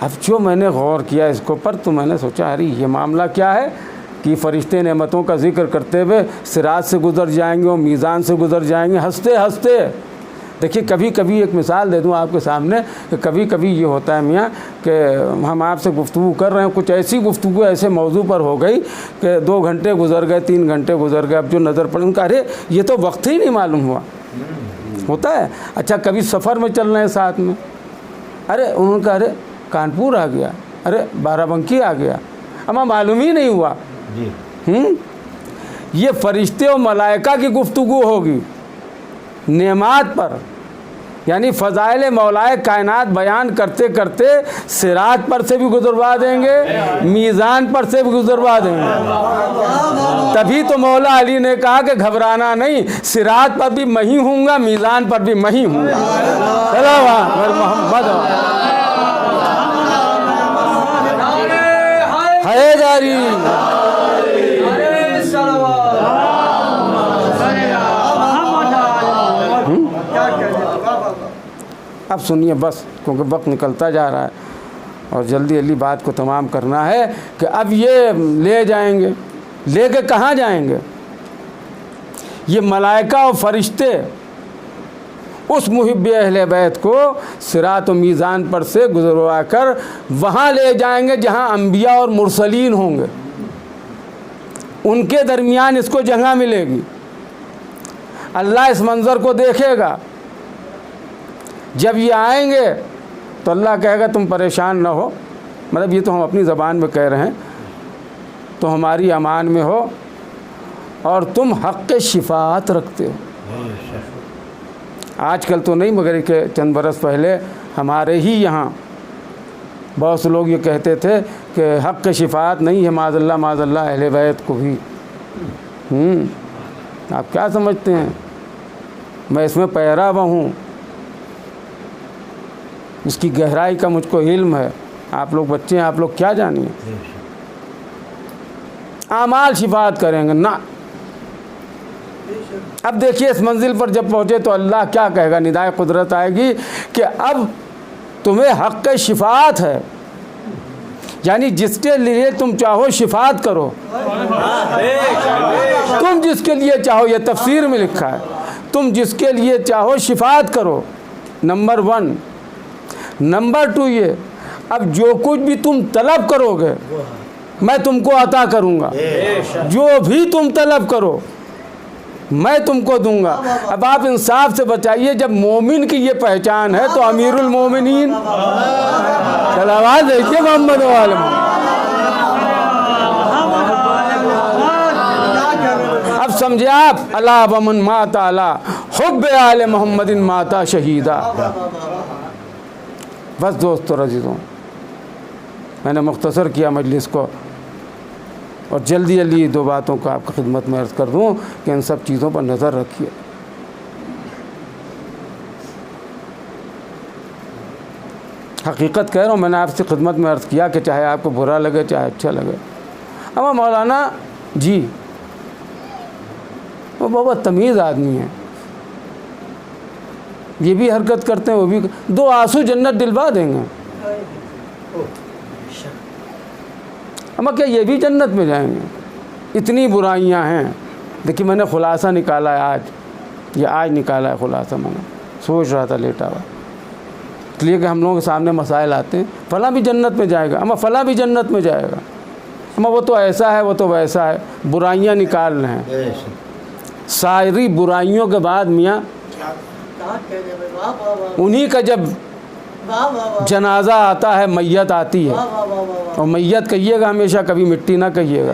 اب جو میں نے غور کیا اس کے اوپر تو میں نے سوچا ارے یہ معاملہ کیا ہے کہ فرشتے نعمتوں کا ذکر کرتے ہوئے صراط سے گزر جائیں گے اور میزان سے گزر جائیں گے ہنستے ہنستے۔ دیکھیے کبھی کبھی ایک مثال دے دوں آپ کے سامنے کہ کبھی کبھی یہ ہوتا ہے میاں کہ ہم آپ سے گفتگو کر رہے ہیں، کچھ ایسی گفتگو ایسے موضوع پر ہو گئی کہ 2 گھنٹے گزر گئے، 3 گھنٹے گزر گئے، اب جو نظر پڑے ان کا ارے یہ تو وقت ہی نہیں معلوم ہوا۔ ہوتا ہے۔ اچھا کبھی سفر میں چل رہے ہیں ساتھ میں، ارے انہوں نے کہا ارے کانپور آ گیا، ارے بارہ بنکی آ گیا، ہمیں معلوم ہی نہیں ہوا۔ یہ فرشتے اور ملائکہ کی گفتگو ہوگی نعمات پر، یعنی فضائل مولائے کائنات بیان کرتے کرتے صراط پر سے بھی گزروا دیں گے، میزان پر سے بھی گزروا دیں گے۔ تبھی تو مولا علی نے کہا کہ گھبرانا نہیں، صراط پر بھی میں ہی ہوں گا، میزان پر بھی میں ہی ہوں گا۔ محمد ہے جاری۔ اب سنیے بس، کیونکہ وقت نکلتا جا رہا ہے اور جلدی جلدی بات کو تمام کرنا ہے کہ اب یہ لے جائیں گے، لے کے کہاں جائیں گے؟ یہ ملائکہ اور فرشتے اس محب اہل بیت کو صراط و میزان پر سے گزروا کر وہاں لے جائیں گے جہاں انبیاء اور مرسلین ہوں گے، ان کے درمیان اس کو جگہ ملے گی۔ اللہ اس منظر کو دیکھے گا، جب یہ آئیں گے تو اللہ کہے گا تم پریشان نہ ہو، مطلب یہ تو ہم اپنی زبان میں کہہ رہے ہیں، تو ہماری امان میں ہو اور تم حق شفاعت رکھتے ہو۔ آج کل تو نہیں مگر کہ چند برس پہلے ہمارے ہی یہاں بہت سے لوگ یہ کہتے تھے کہ حق شفاعت نہیں ہے، معاذ اللہ اہل بیت کو بھی۔ آپ کیا سمجھتے ہیں؟ میں اس میں پیراوا ہوں، اس کی گہرائی کا مجھ کو علم ہے، آپ لوگ بچے ہیں، آپ لوگ کیا جانیے؟ اعمال شفاعت کریں گے نہ۔ اب دیکھیے اس منزل پر جب پہنچے تو اللہ کیا کہے گا، ندائے قدرت آئے گی کہ اب تمہیں حق شفاعت ہے، یعنی جس کے لیے تم چاہو شفاعت کرو، تم جس کے لیے چاہو، یہ تفسیر میں لکھا ہے، تم جس کے لیے چاہو شفاعت کرو، نمبر 1۔ نمبر 2 یہ اب جو کچھ بھی تم طلب کرو گے میں تم کو عطا کروں گا، جو بھی تم طلب کرو میں تم کو دوں گا۔ اب آپ انصاف سے بچائیے، جب مومن کی یہ پہچان ہے تو امیر المومنین صلوات دیکھیے محمد عالم۔ اب سمجھے آپ، اللہ ومن مات علی حب آل محمد ماتا شہیدہ۔ بس دوستو عزیزوں، میں نے مختصر کیا مجلس کو، اور جلدی جلدی 2 باتوں کو آپ کی خدمت میں عرض کر دوں کہ ان سب چیزوں پر نظر رکھیے۔ حقیقت کہہ رہا ہوں، میں نے آپ سے خدمت میں عرض کیا کہ چاہے آپ کو برا لگے چاہے اچھا لگے، اما مولانا جی وہ بہت تمیز آدمی ہیں، یہ بھی حرکت کرتے ہیں وہ بھی، 2 آنسو جنت دلوا دیں گے، اما کیا یہ بھی جنت میں جائیں گے؟ اتنی برائیاں ہیں۔ دیکھیے میں نے خلاصہ نکالا ہے آج نکالا ہے خلاصہ، میں نے سوچ رہا تھا لیٹا ہوا، اس لیے کہ ہم لوگوں کے سامنے مسائل آتے ہیں، فلاں بھی جنت میں جائے گا، اما فلاں بھی جنت میں جائے گا، اما وہ تو ایسا ہے وہ تو ویسا ہے، برائیاں نکال رہے ہیں۔ ساری برائیوں کے بعد میاں انہی کا جب جنازہ آتا ہے، میت آتی ہے، اور میت کہیے گا ہمیشہ، کبھی مٹی نہ کہیے گا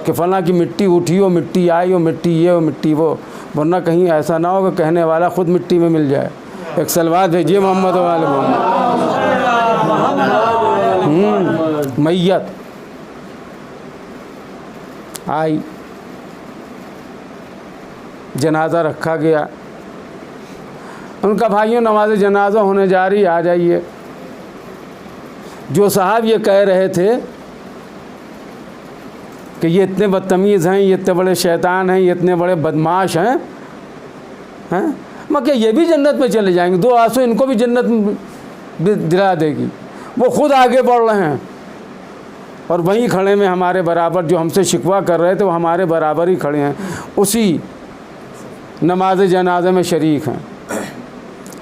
کہ فلاں کی مٹی اٹھی ہو، مٹی آئی ہو، مٹی یہ ہو، مٹی وہ، ورنہ کہیں ایسا نہ ہو کہ کہنے والا خود مٹی میں مل جائے۔ ایک سلوات بھیجیے محمد والے محمد۔ میت آئی، جنازہ رکھا گیا، ان کا بھائیوں نماز جنازہ ہونے جا رہی، آ جائیے۔ جو صاحب یہ کہہ رہے تھے کہ یہ اتنے بدتمیز ہیں، یہ اتنے بڑے شیطان ہیں، یہ اتنے بڑے بدماش ہیں، مگر یہ بھی جنت میں چلے جائیں گے، 2 آنسو ان کو بھی جنت میں دلا دے گی، وہ خود آگے بڑھ رہے ہیں، اور وہیں کھڑے میں ہمارے برابر جو ہم سے شکوہ کر رہے تھے وہ ہمارے برابر ہی کھڑے ہیں، اسی نماز جنازے میں شریک ہیں۔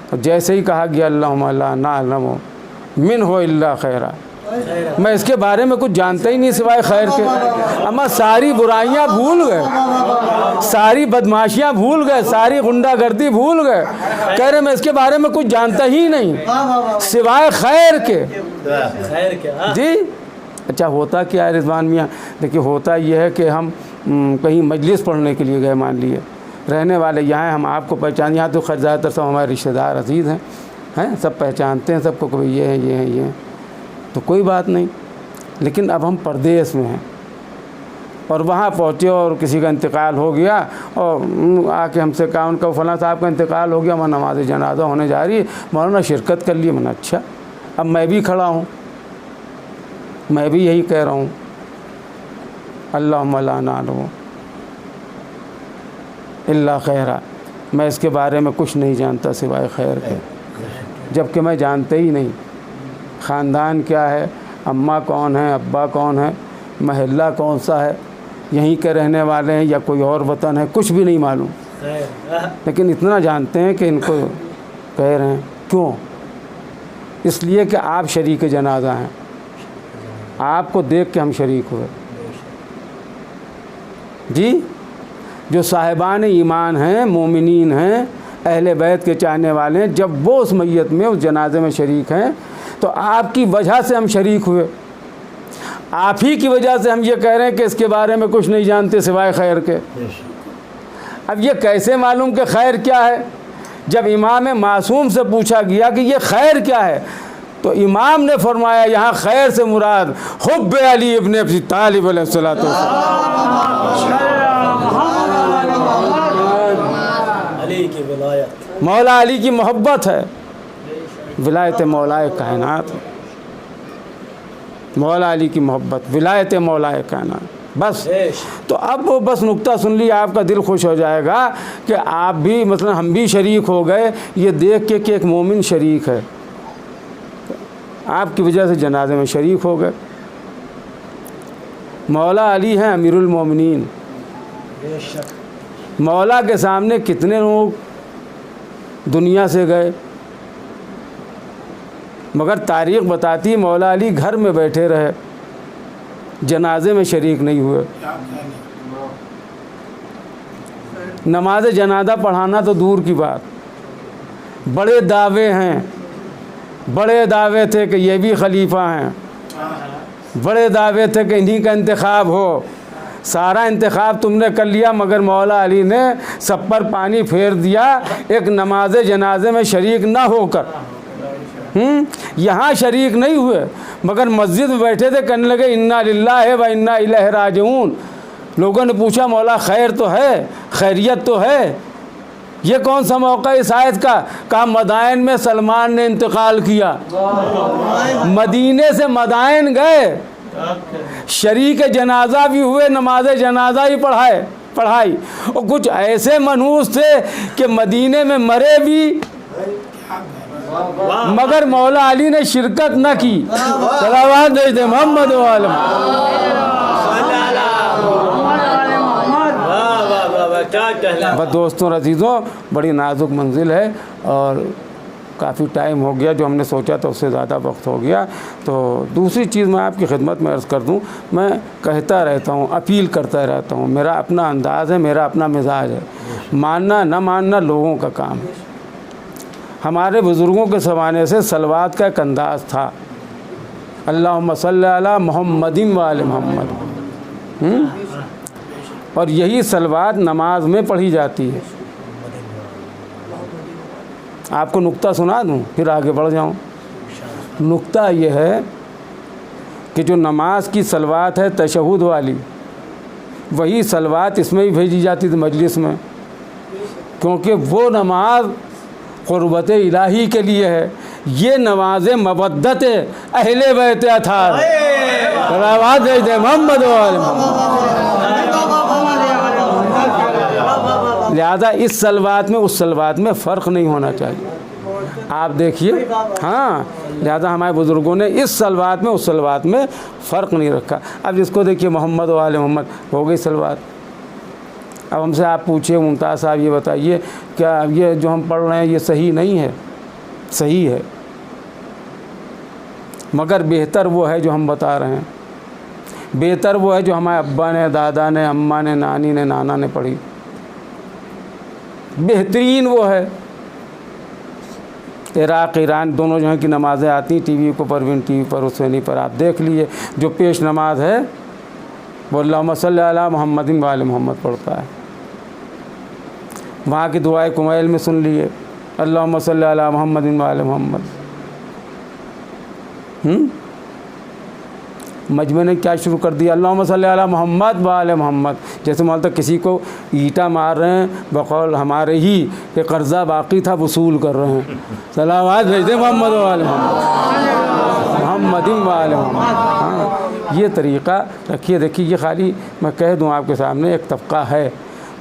اور جیسے ہی کہا گیا اللہم لا نعلم منہ الا خیرا، میں اس کے بارے میں کچھ جانتا ہی نہیں سوائے خیر کے، اما ساری برائیاں بھول گئے، ساری بدماشیاں بھول گئے، ساری غنڈہ گردی بھول گئے، کہہ رہے میں اس کے بارے میں کچھ جانتا ہی نہیں سوائے خیر کے۔ جی اچھا ہوتا کیا ہے رضوان میاں؟ دیکھیے ہوتا یہ ہے کہ ہم کہیں مجلس پڑھنے کے لیے گئے، مان لیے رہنے والے یہاں ہیں، ہم آپ کو پہچان، یہاں تو خیر زیادہ تر سب ہمارے رشتہ دار عزیز ہیں، سب پہچانتے ہیں سب کو کہ یہ ہیں یہ ہیں یہ ہیں، تو کوئی بات نہیں۔ لیکن اب ہم پردیس میں ہیں اور وہاں پہنچے اور کسی کا انتقال ہو گیا اور آ کے ہم سے کہا ان کا فلاں صاحب کا انتقال ہو گیا، وہاں نماز جنازہ ہونے جا رہی ہے، مولانا شرکت کر لیے۔ میں نے اچھا، اب میں بھی کھڑا ہوں، میں بھی یہی کہہ رہا ہوں اللہم لا نعلم الا خیرا، میں اس کے بارے میں کچھ نہیں جانتا سوائے خیر کے، جبکہ میں جانتے ہی نہیں خاندان کیا ہے، اماں کون ہیں، ابا کون ہے، محلہ کون سا ہے، یہیں کے رہنے والے ہیں یا کوئی اور وطن ہے، کچھ بھی نہیں معلوم، لیکن اتنا جانتے ہیں کہ ان کو کہہ رہے ہیں۔ کیوں؟ اس لیے کہ آپ شریک جنازہ ہیں، آپ کو دیکھ کے ہم شریک ہوئے۔ جی جو صاحبان ایمان ہیں، مومنین ہیں، اہل بیت کے چاہنے والے ہیں، جب وہ اس میت میں اس جنازے میں شریک ہیں تو آپ کی وجہ سے ہم شریک ہوئے، آپ ہی کی وجہ سے ہم یہ کہہ رہے ہیں کہ اس کے بارے میں کچھ نہیں جانتے سوائے خیر کے۔ اب یہ کیسے معلوم کہ خیر کیا ہے؟ جب امام معصوم سے پوچھا گیا کہ یہ خیر کیا ہے تو امام نے فرمایا یہاں خیر سے مراد حب علی ابن ابی طالب علیہ الصلوۃ والسلام، مولا علی کی محبت ہے، ولایت مولا کائنات، مولا علی کی محبت، ولایت مولا کائنات، بس۔ تو اب وہ بس نقطہ سن لیا، آپ کا دل خوش ہو جائے گا کہ آپ بھی مثلا ہم بھی شریک ہو گئے، یہ دیکھ کے کہ ایک مومن شریک ہے، آپ کی وجہ سے جنازے میں شریک ہو گئے۔ مولا علی ہیں امیر المومنین، مولا کے سامنے کتنے لوگ دنیا سے گئے، مگر تاریخ بتاتی مولا علی گھر میں بیٹھے رہے، جنازے میں شریک نہیں ہوئے۔ نماز جنازہ پڑھانا تو دور کی بات، بڑے دعوے ہیں، بڑے دعوے تھے کہ یہ بھی خلیفہ ہیں، بڑے دعوے تھے کہ انہی کا انتخاب ہو، سارا انتخاب تم نے کر لیا مگر مولا علی نے سب پر پانی پھیر دیا ایک نماز جنازے میں شریک نہ ہو کر۔ یہاں شریک نہیں ہوئے مگر مسجد میں بیٹھے تھے، کہنے لگے انا للہ و انا الیہ راجعون۔ لوگوں نے پوچھا مولا خیر تو ہے، خیریت تو ہے، یہ کون سا موقع اس آیت کا؟ کہا مدائن میں سلمان نے انتقال کیا، مدینے سے مدائن گئے، شریک جنازہ بھی ہوئے، نماز جنازہ ہی پڑھائی، اور کچھ ایسے منحوس تھے کہ مدینے میں مرے بھی مگر مولا علی نے شرکت نہ کی۔ صلوات بھیجتے محمد و عالم۔ بس دوستوں عزیزوں، بڑی نازک منزل ہے اور کافی ٹائم ہو گیا، جو ہم نے سوچا تھا اس سے زیادہ وقت ہو گیا۔ تو دوسری چیز میں آپ کی خدمت میں عرض کر دوں، میں کہتا رہتا ہوں، اپیل کرتا رہتا ہوں، میرا اپنا انداز ہے، میرا اپنا مزاج ہے، ماننا نہ ماننا لوگوں کا کام ہے۔ ہمارے بزرگوں کے زمانے سے صلوات کا ایک انداز تھا، اللہم صلی علی محمد و آل محمد، اور یہی صلوات نماز میں پڑھی جاتی ہے۔ آپ کو نقطہ سنا دوں پھر آگے بڑھ جاؤں۔ نقطہ یہ ہے کہ جو نماز کی صلوات ہے تشہد والی، وہی صلوات اس میں بھی بھیجی جاتی تھی مجلس میں، کیونکہ وہ نماز قربت الہی کے لیے ہے، یہ نماز مودت اہل بیت اطہار۔ محمد و آل محمد۔ لہذا اس صلوات میں اس صلوات میں فرق نہیں ہونا چاہیے. آپ دیکھیے ہاں، لہذا ہمارے بزرگوں نے اس صلوات میں اس صلوات میں فرق نہیں رکھا. اب جس کو دیکھیے محمد و آل محمد ہو گئی صلوات. اب ہم سے آپ پوچھیں ممتاز صاحب یہ بتائیے کیا یہ جو ہم پڑھ رہے ہیں یہ صحیح نہیں ہے؟ صحیح ہے، مگر بہتر وہ ہے جو ہم بتا رہے ہیں. بہتر وہ ہے جو ہمارے ابا نے، دادا نے، اماں نے، نانی نے، نانا نے پڑھی. بہترین وہ ہے. عراق ایران دونوں جو ہیں کی نمازیں آتی ہیں ٹی وی کو پروین ٹی وی پر، حسینی پر آپ دیکھ لیجیے. جو پیش نماز ہے وہ اللہم صلی علی محمد و آل محمد پڑھتا ہے. وہاں کی دعائے کمیل میں سن لیے اللہم صلی علی محمد و آل محمد. مجمع نے کیا شروع کر دیا؟ اللہم صلی علی محمد و آل محمد. جیسے مان تک کسی کو اینٹا مار رہے ہیں بقول ہمارے ہی کہ قرضہ باقی تھا وصول کر رہے ہیں. صلوات بھیج دیں محمد و آل محمد، محمد و آل محمد. ہاں یہ طریقہ رکھیے. دیکھیے یہ خالی میں کہہ دوں آپ کے سامنے ایک طبقہ ہے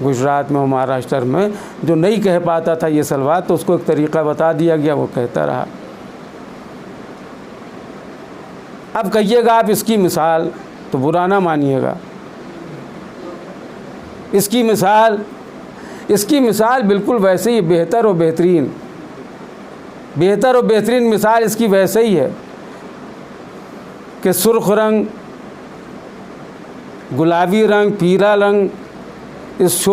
گجرات میں، مہاراشٹر میں، جو نہیں کہہ پاتا تھا یہ صلوات، تو اس کو ایک طریقہ بتا دیا گیا، وہ کہتا رہا. اب کہیے گا آپ اس کی مثال، تو برا نہ مانیے گا. اس کی مثال بالکل ویسے ہی بہتر و بہترین مثال اس کی ویسے ہی ہے کہ سرخ رنگ، گلابی رنگ، پیلا رنگ، اس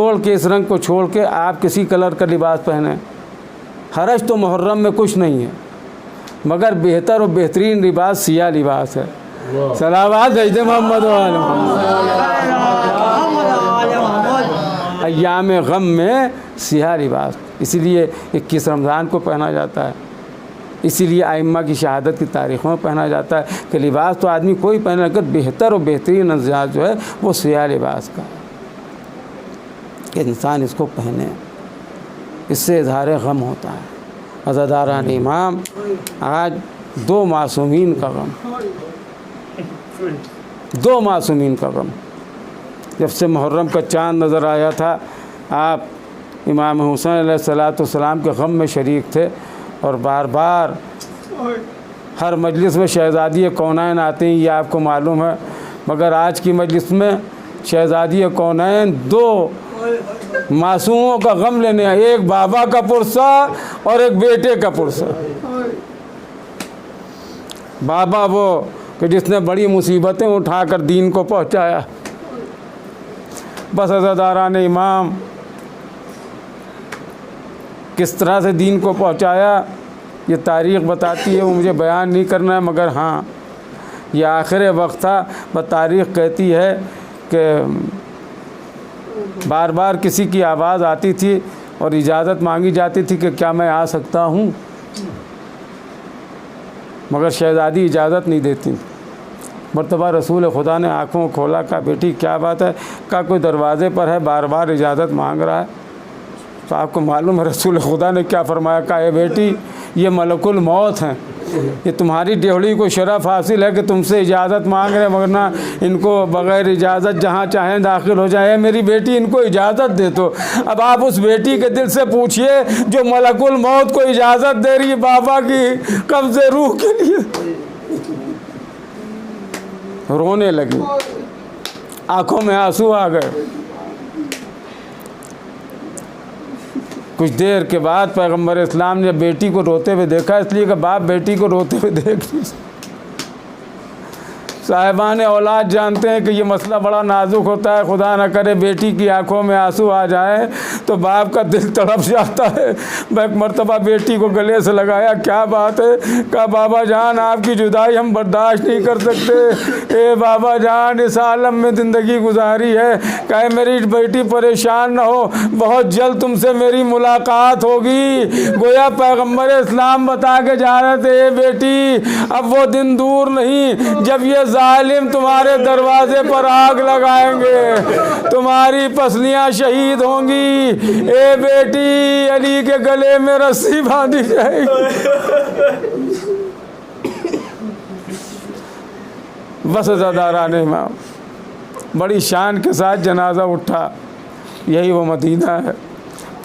رنگ کو چھوڑ کے آپ کسی کلر کا لباس پہنیں. حرج تو محرم میں کچھ نہیں ہے، مگر بہتر و بہترین لباس سیاہ لباس ہے. صلوات بھیج دیں محمد و آل محمد. ایام غم میں سیاہ لباس، اسی لیے 21 رمضان کو پہنا جاتا ہے. اسی لیے ائمہ کی شہادت کی تاریخوں میں پہنا جاتا ہے کہ لباس تو آدمی کوئی پہنے، اگر بہتر و بہترین انداز جو ہے وہ سیاہ لباس کا ہے کہ انسان اس کو پہنے، اس سے اظہار غم ہوتا ہے. عزاداران امام، آج دو معصومین کا غم. جب سے محرم کا چاند نظر آیا تھا، آپ امام حسین علیہ السلام کے غم میں شریک تھے، اور بار بار ہر مجلس میں شہزادی کونین آتے ہیں، یہ آپ کو معلوم ہے. مگر آج کی مجلس میں شہزادی کونین دو معصوموں کا غم لینے ہیں، ایک بابا کا پرسہ اور ایک بیٹے کا پرسہ. بابا وہ کہ جس نے بڑی مصیبتیں اٹھا کر دین کو پہنچایا. بس عزاداران امام کس طرح سے دین کو پہنچایا یہ تاریخ بتاتی ہے، وہ مجھے بیان نہیں کرنا ہے، مگر ہاں یہ آخر وقت تھا. تاریخ کہتی ہے کہ بار بار کسی کی آواز آتی تھی اور اجازت مانگی جاتی تھی کہ کیا میں آ سکتا ہوں، مگر شہزادی اجازت نہیں دیتی. مرتبہ رسول خدا نے آنکھوں کھولا، کہا بیٹی کیا بات ہے؟ کہا کوئی دروازے پر ہے بار بار اجازت مانگ رہا ہے. تو آپ کو معلوم ہے رسول خدا نے کیا فرمایا؟ کہا اے بیٹی یہ ملک الموت ہیں، یہ تمہاری ڈیوڑی کو شرف حاصل ہے کہ تم سے اجازت مانگ رہے، ورنہ ان کو بغیر اجازت جہاں چاہیں داخل ہو جائیں. میری بیٹی ان کو اجازت دے دو. اب آپ اس بیٹی کے دل سے پوچھئے جو ملک الموت کو اجازت دے رہی ہے بابا کی قبض روح کے لیے. رونے لگی، آنکھوں میں آنسو آ گئے. کچھ دیر کے بعد پیغمبر اسلام نے بیٹی کو روتے ہوئے دیکھا، اس لیے کہ باپ بیٹی کو روتے ہوئے دیکھ نہیں. صاحبان اولاد جانتے ہیں کہ یہ مسئلہ بڑا نازک ہوتا ہے. خدا نہ کرے بیٹی کی آنکھوں میں آنسو آ جائیں تو باپ کا دل تڑپ جاتا ہے. میں ایک مرتبہ بیٹی کو گلے سے لگایا، کیا بات ہے؟ کہا بابا جان آپ کی جدائی ہم برداشت نہیں کر سکتے. اے بابا جان اس عالم میں زندگی گزاری ہے، کہے میری بیٹی پریشان نہ ہو، بہت جلد تم سے میری ملاقات ہوگی. گویا پیغمبر اسلام بتا کے جا رہے تھے اے بیٹی اب وہ دن دور نہیں جب یہ ظالم تمہارے دروازے پر آگ لگائیں گے، تمہاری پسلیاں شہید ہوں گی. اے بیٹی علی کے گلے میں رسی باندھی جائے گی. بس عزاداران امام بڑی شان کے ساتھ جنازہ اٹھا. یہی وہ مدینہ ہے.